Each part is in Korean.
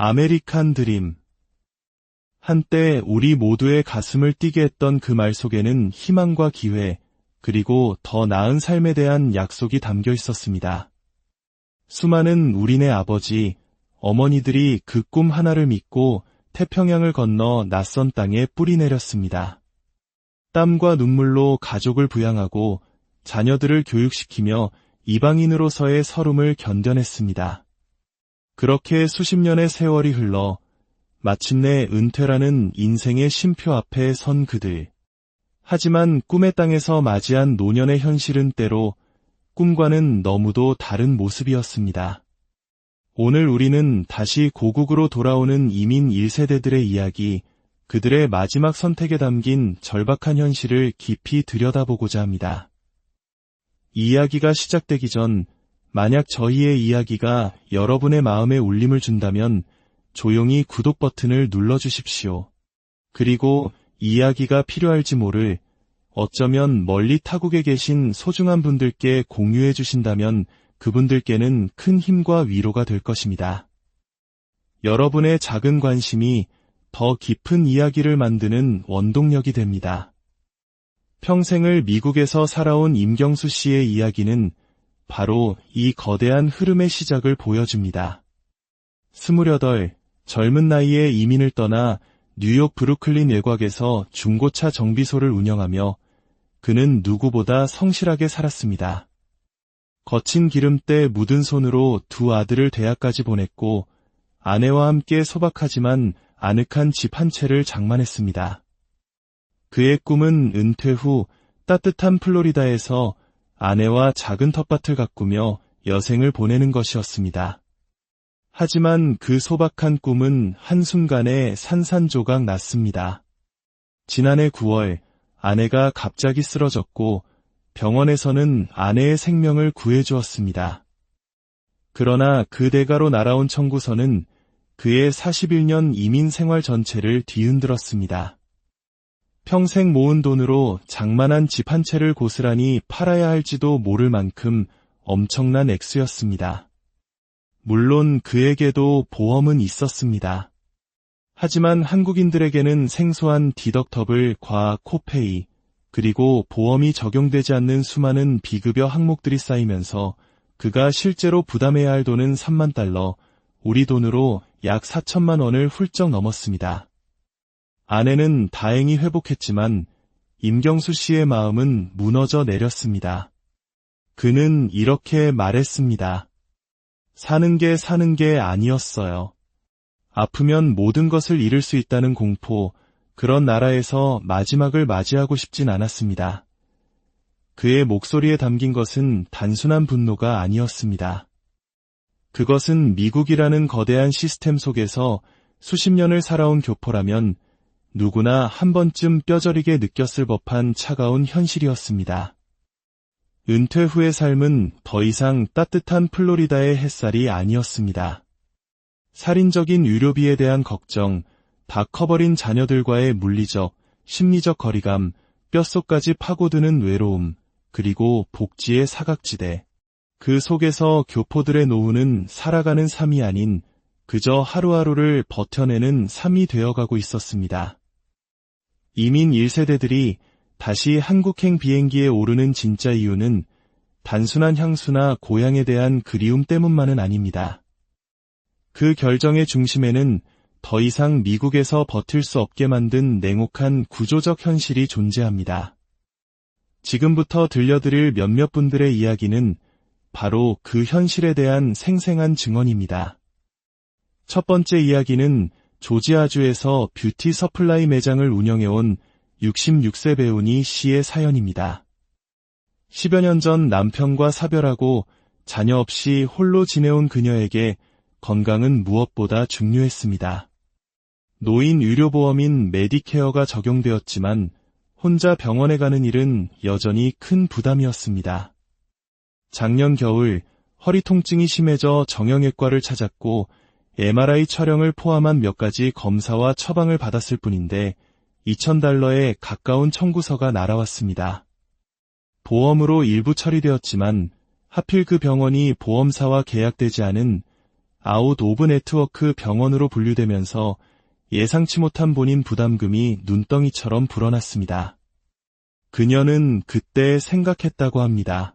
아메리칸 드림. 한때 우리 모두의 가슴을 뛰게 했던 그 말 속에는 희망과 기회, 그리고 더 나은 삶에 대한 약속이 담겨 있었습니다. 수많은 우리네 아버지, 어머니들이 그 꿈 하나를 믿고 태평양을 건너 낯선 땅에 뿌리 내렸습니다. 땀과 눈물로 가족을 부양하고 자녀들을 교육시키며 이방인으로서의 서름을 견뎌냈습니다. 그렇게 수십 년의 세월이 흘러 마침내 은퇴라는 인생의 쉼표 앞에 선 그들. 하지만 꿈의 땅에서 맞이한 노년의 현실은 때로 꿈과는 너무도 다른 모습이었습니다. 오늘 우리는 다시 고국으로 돌아오는 이민 1세대들의 이야기, 그들의 마지막 선택에 담긴 절박한 현실을 깊이 들여다보고자 합니다. 이 이야기가 시작되기 전 만약 저희의 이야기가 여러분의 마음에 울림을 준다면 조용히 구독 버튼을 눌러주십시오. 그리고 이야기가 필요할지 모를 어쩌면 멀리 타국에 계신 소중한 분들께 공유해 주신다면 그분들께는 큰 힘과 위로가 될 것입니다. 여러분의 작은 관심이 더 깊은 이야기를 만드는 원동력이 됩니다. 평생을 미국에서 살아온 임경수 씨의 이야기는 바로 이 거대한 흐름의 시작을 보여줍니다. 28, 젊은 나이에 이민을 떠나 뉴욕 브루클린 외곽에서 중고차 정비소를 운영하며 그는 누구보다 성실하게 살았습니다. 거친 기름때 묻은 손으로 두 아들을 대학까지 보냈고 아내와 함께 소박하지만 아늑한 집 한 채를 장만했습니다. 그의 꿈은 은퇴 후 따뜻한 플로리다에서 아내와 작은 텃밭을 가꾸며 여생을 보내는 것이었습니다. 하지만 그 소박한 꿈은 한순간에 산산조각 났습니다. 지난해 9월 아내가 갑자기 쓰러졌고 병원에서는 아내의 생명을 구해주었습니다. 그러나 그 대가로 날아온 청구서는 그의 41년 이민 생활 전체를 뒤흔들었습니다. 평생 모은 돈으로 장만한 집 한 채를 고스란히 팔아야 할지도 모를 만큼 엄청난 액수였습니다. 물론 그에게도 보험은 있었습니다. 하지만 한국인들에게는 생소한 디덕터블, 과학 코페이, 그리고 보험이 적용되지 않는 수많은 비급여 항목들이 쌓이면서 그가 실제로 부담해야 할 돈은 3만 달러, 우리 돈으로 약 4천만 원을 훌쩍 넘었습니다. 아내는 다행히 회복했지만 임경수 씨의 마음은 무너져 내렸습니다. 그는 이렇게 말했습니다. 사는 게 아니었어요. 아프면 모든 것을 잃을 수 있다는 공포, 그런 나라에서 마지막을 맞이하고 싶진 않았습니다. 그의 목소리에 담긴 것은 단순한 분노가 아니었습니다. 그것은 미국이라는 거대한 시스템 속에서 수십 년을 살아온 교포라면 누구나 한 번쯤 뼈저리게 느꼈을 법한 차가운 현실이었습니다. 은퇴 후의 삶은 더 이상 따뜻한 플로리다의 햇살이 아니었습니다. 살인적인 유료비에 대한 걱정, 다 커버린 자녀들과의 물리적, 심리적 거리감, 뼛속까지 파고드는 외로움, 그리고 복지의 사각지대. 그 속에서 교포들의 노후는 살아가는 삶이 아닌 그저 하루하루를 버텨내는 삶이 되어가고 있었습니다. 이민 1세대들이 다시 한국행 비행기에 오르는 진짜 이유는 단순한 향수나 고향에 대한 그리움 때문만은 아닙니다. 그 결정의 중심에는 더 이상 미국에서 버틸 수 없게 만든 냉혹한 구조적 현실이 존재합니다. 지금부터 들려드릴 몇몇 분들의 이야기는 바로 그 현실에 대한 생생한 증언입니다. 첫 번째 이야기는 조지아주에서 뷰티 서플라이 매장을 운영해온 66세 배우니 씨의 사연입니다. 10여 년 전 남편과 사별하고 자녀 없이 홀로 지내온 그녀에게 건강은 무엇보다 중요했습니다. 노인 의료보험인 메디케어가 적용되었지만 혼자 병원에 가는 일은 여전히 큰 부담이었습니다. 작년 겨울 허리 통증이 심해져 정형외과를 찾았고 MRI 촬영을 포함한 몇 가지 검사와 처방을 받았을 뿐인데 $2,000에 가까운 청구서가 날아왔습니다. 보험으로 일부 처리되었지만 하필 그 병원이 보험사와 계약되지 않은 아웃 오브 네트워크 병원으로 분류되면서 예상치 못한 본인 부담금이 눈덩이처럼 불어났습니다. 그녀는 그때 생각했다고 합니다.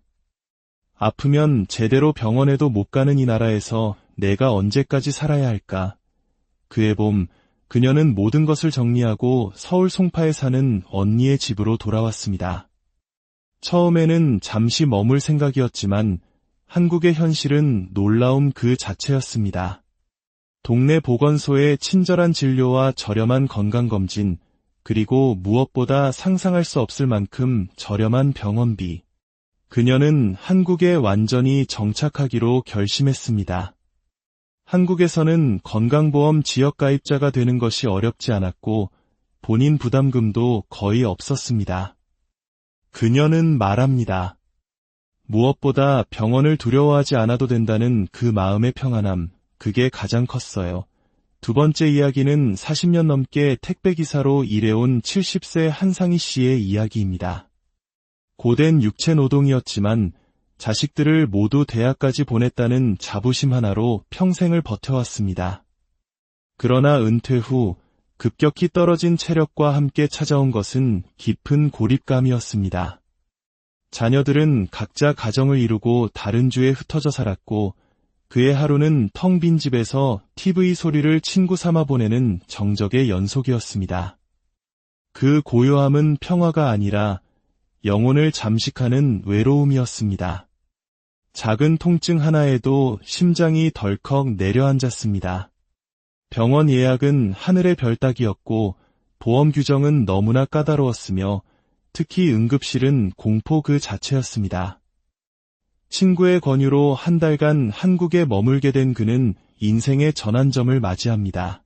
아프면 제대로 병원에도 못 가는 이 나라에서 내가 언제까지 살아야 할까? 그해 봄, 그녀는 모든 것을 정리하고 서울 송파에 사는 언니의 집으로 돌아왔습니다. 처음에는 잠시 머물 생각이었지만 한국의 현실은 놀라움 그 자체였습니다. 동네 보건소의 친절한 진료와 저렴한 건강검진, 그리고 무엇보다 상상할 수 없을 만큼 저렴한 병원비. 그녀는 한국에 완전히 정착하기로 결심했습니다. 한국에서는 건강보험 지역가입자가 되는 것이 어렵지 않았고 본인 부담금도 거의 없었습니다. 그녀는 말합니다. 무엇보다 병원을 두려워하지 않아도 된다는 그 마음의 평안함, 그게 가장 컸어요. 두 번째 이야기는 40년 넘게 택배기사로 일해온 70세 한상희 씨의 이야기입니다. 고된 육체노동이었지만 자식들을 모두 대학까지 보냈다는 자부심 하나로 평생을 버텨왔습니다. 그러나 은퇴 후 급격히 떨어진 체력과 함께 찾아온 것은 깊은 고립감이었습니다. 자녀들은 각자 가정을 이루고 다른 주에 흩어져 살았고 그의 하루는 텅 빈 집에서 TV 소리를 친구 삼아 보내는 정적의 연속이었습니다. 그 고요함은 평화가 아니라 영혼을 잠식하는 외로움이었습니다. 작은 통증 하나에도 심장이 덜컥 내려앉았습니다. 병원 예약은 하늘의 별 따기였고 보험 규정은 너무나 까다로웠으며 특히 응급실은 공포 그 자체였습니다. 친구의 권유로 한 달간 한국에 머물게 된 그는 인생의 전환점을 맞이합니다.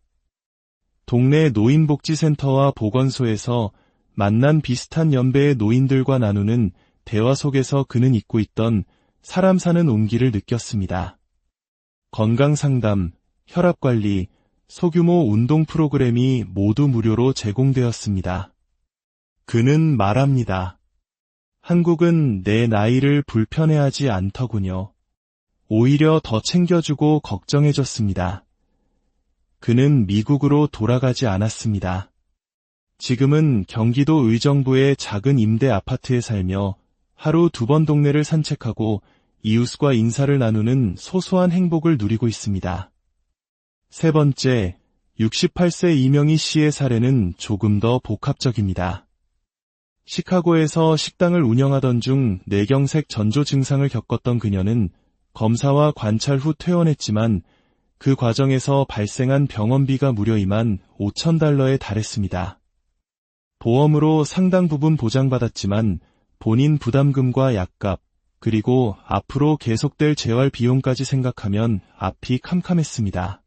동네 노인복지센터와 보건소에서 만난 비슷한 연배의 노인들과 나누는 대화 속에서 그는 잊고 있던 사람 사는 온기를 느꼈습니다. 건강상담, 혈압관리, 소규모 운동 프로그램이 모두 무료로 제공되었습니다. 그는 말합니다. 한국은 내 나이를 불편해하지 않더군요. 오히려 더 챙겨주고 걱정해줬습니다. 그는 미국으로 돌아가지 않았습니다. 지금은 경기도 의정부의 작은 임대 아파트에 살며 하루 2번 동네를 산책하고 이웃과 인사를 나누는 소소한 행복을 누리고 있습니다. 세 번째, 68세 이명희 씨의 사례는 조금 더 복합적입니다. 시카고에서 식당을 운영하던 중 뇌경색 전조 증상을 겪었던 그녀는 검사와 관찰 후 퇴원했지만 그 과정에서 발생한 병원비가 무려 $25,000에 달했습니다. 보험으로 상당 부분 보장받았지만 본인 부담금과 약값, 그리고 앞으로 계속될 재활 비용까지 생각하면 앞이 캄캄했습니다.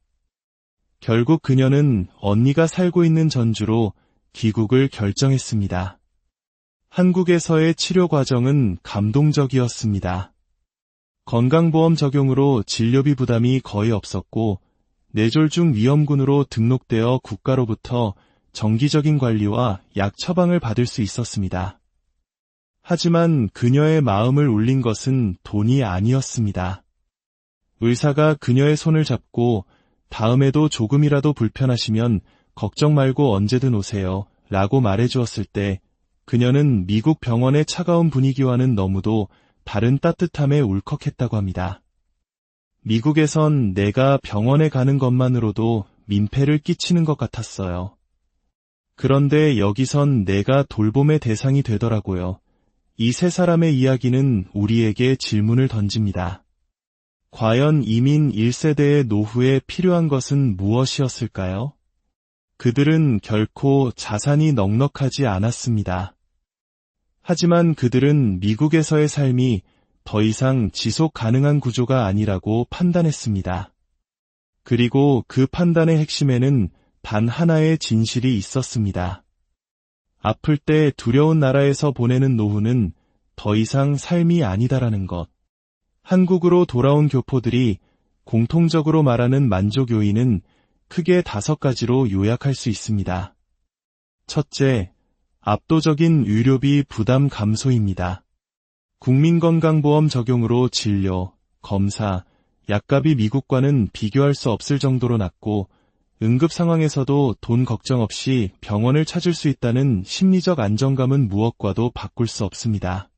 결국 그녀는 언니가 살고 있는 전주로 귀국을 결정했습니다. 한국에서의 치료 과정은 감동적이었습니다. 건강보험 적용으로 진료비 부담이 거의 없었고 뇌졸중 위험군으로 등록되어 국가로부터 정기적인 관리와 약 처방을 받을 수 있었습니다. 하지만 그녀의 마음을 울린 것은 돈이 아니었습니다. 의사가 그녀의 손을 잡고 다음에도 조금이라도 불편하시면 걱정 말고 언제든 오세요 라고 말해주었을 때 그녀는 미국 병원의 차가운 분위기와는 너무도 다른 따뜻함에 울컥했다고 합니다. 미국에선 내가 병원에 가는 것만으로도 민폐를 끼치는 것 같았어요. 그런데 여기선 내가 돌봄의 대상이 되더라고요. 이 세 사람의 이야기는 우리에게 질문을 던집니다. 과연 이민 1세대의 노후에 필요한 것은 무엇이었을까요? 그들은 결코 자산이 넉넉하지 않았습니다. 하지만 그들은 미국에서의 삶이 더 이상 지속 가능한 구조가 아니라고 판단했습니다. 그리고 그 판단의 핵심에는 단 하나의 진실이 있었습니다. 아플 때 두려운 나라에서 보내는 노후는 더 이상 삶이 아니다라는 것. 한국으로 돌아온 교포들이 공통적으로 말하는 만족 요인은 크게 5가지로 요약할 수 있습니다. 첫째, 압도적인 의료비 부담 감소입니다. 국민건강보험 적용으로 진료, 검사, 약값이 미국과는 비교할 수 없을 정도로 낮고 응급 상황에서도 돈 걱정 없이 병원을 찾을 수 있다는 심리적 안정감은 무엇과도 바꿀 수 없습니다.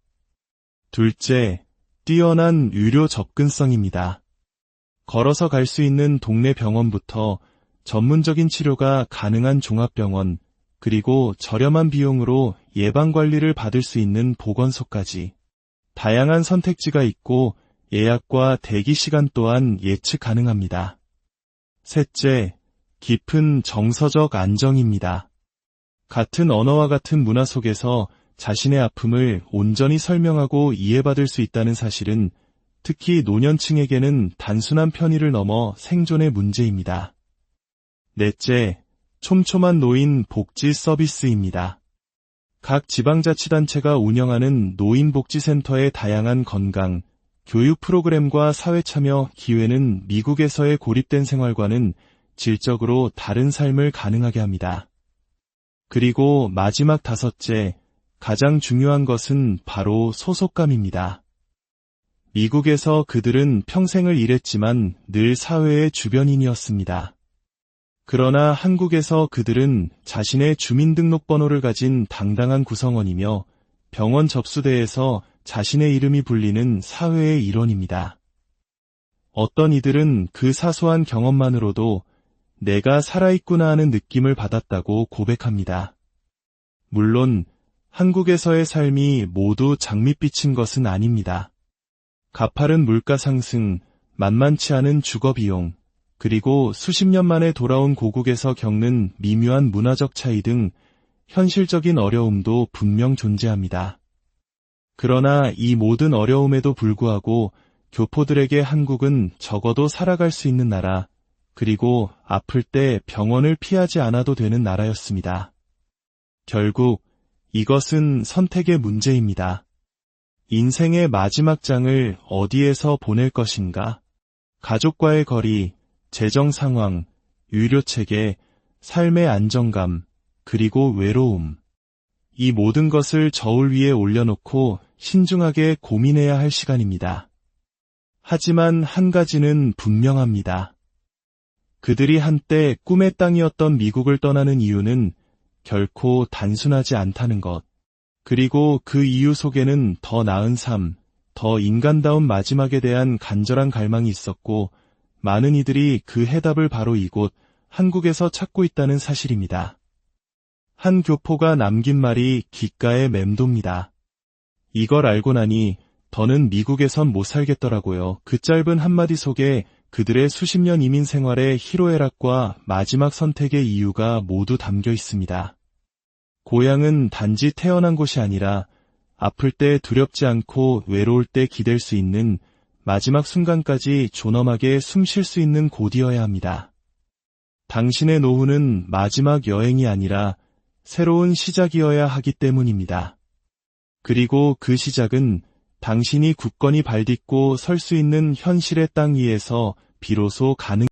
둘째, 뛰어난 의료 접근성입니다. 걸어서 갈 수 있는 동네 병원부터 전문적인 치료가 가능한 종합병원, 그리고 저렴한 비용으로 예방관리를 받을 수 있는 보건소까지 다양한 선택지가 있고 예약과 대기 시간 또한 예측 가능합니다. 셋째, 깊은 정서적 안정입니다. 같은 언어와 같은 문화 속에서 자신의 아픔을 온전히 설명하고 이해받을 수 있다는 사실은 특히 노년층에게는 단순한 편의를 넘어 생존의 문제입니다. 넷째, 촘촘한 노인 복지 서비스입니다. 각 지방자치단체가 운영하는 노인복지센터의 다양한 건강, 교육 프로그램과 사회참여 기회는 미국에서의 고립된 생활과는 질적으로 다른 삶을 가능하게 합니다. 그리고 마지막 다섯째, 가장 중요한 것은 바로 소속감입니다. 미국에서 그들은 평생을 일했지만 늘 사회의 주변인이었습니다. 그러나 한국에서 그들은 자신의 주민등록번호를 가진 당당한 구성원이며 병원 접수대에서 자신의 이름이 불리는 사회의 일원입니다. 어떤 이들은 그 사소한 경험만으로도 내가 살아있구나 하는 느낌을 받았다고 고백합니다. 물론 한국에서의 삶이 모두 장밋빛인 것은 아닙니다. 가파른 물가 상승, 만만치 않은 주거비용, 그리고 수십 년 만에 돌아온 고국에서 겪는 미묘한 문화적 차이 등 현실적인 어려움도 분명 존재합니다. 그러나 이 모든 어려움에도 불구하고 교포들에게 한국은 적어도 살아갈 수 있는 나라, 그리고 아플 때 병원을 피하지 않아도 되는 나라였습니다. 결국 이것은 선택의 문제입니다. 인생의 마지막 장을 어디에서 보낼 것인가? 가족과의 거리, 재정 상황, 의료체계, 삶의 안정감, 그리고 외로움. 이 모든 것을 저울 위에 올려놓고 신중하게 고민해야 할 시간입니다. 하지만 한 가지는 분명합니다. 그들이 한때 꿈의 땅이었던 미국을 떠나는 이유는 결코 단순하지 않다는 것. 그리고 그 이유 속에는 더 나은 삶, 더 인간다운 마지막에 대한 간절한 갈망이 있었고 많은 이들이 그 해답을 바로 이곳 한국에서 찾고 있다는 사실입니다. 한 교포가 남긴 말이 귓가에 맴돕니다. 이걸 알고 나니 더는 미국에선 못 살겠더라고요. 그 짧은 한마디 속에 그들의 수십 년 이민 생활의 희로애락과 마지막 선택의 이유가 모두 담겨 있습니다. 고향은 단지 태어난 곳이 아니라 아플 때 두렵지 않고 외로울 때 기댈 수 있는 마지막 순간까지 존엄하게 숨 쉴 수 있는 곳이어야 합니다. 당신의 노후는 마지막 여행이 아니라 새로운 시작이어야 하기 때문입니다. 그리고 그 시작은 당신이 굳건히 발딛고 설 수 있는 현실의 땅 위에서 비로소 가능합니다.